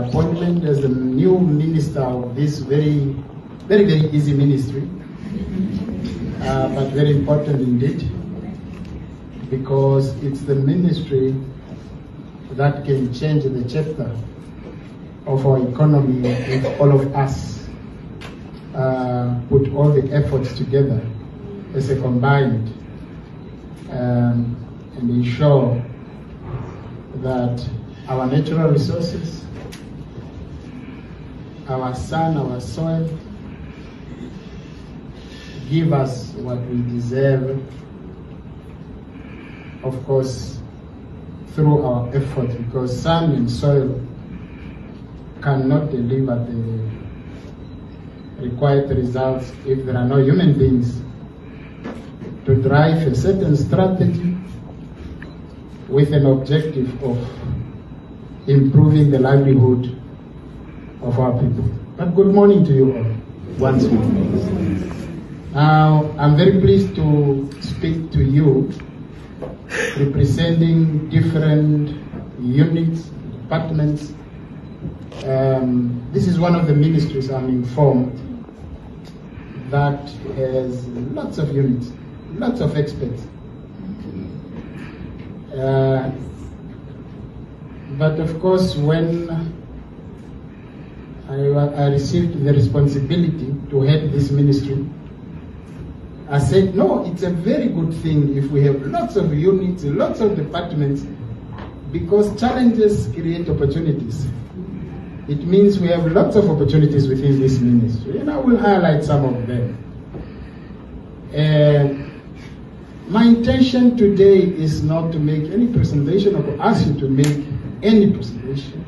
appointment as the new minister of this very easy ministry, but very important indeed, because it's the ministry that can change the chapter of our economy if all of us put all the efforts together as a combined and ensure that our natural resources, our sun, our soil, give us what we deserve, of course, through our effort, because sun and soil cannot deliver the required results if there are no human beings to drive a certain strategy with an objective of improving the livelihood of our people. But good morning to you all once more. Now, I'm very pleased to speak to you representing different units, departments. This is one of the ministries, I'm informed, that has lots of units, lots of experts. But of course, when I received the responsibility to head this ministry, I said, no, it's a very good thing if we have lots of units, lots of departments, because challenges create opportunities. It means we have lots of opportunities within this ministry, and I will highlight some of them. My intention today is not to make any presentation or to ask you to make any presentation.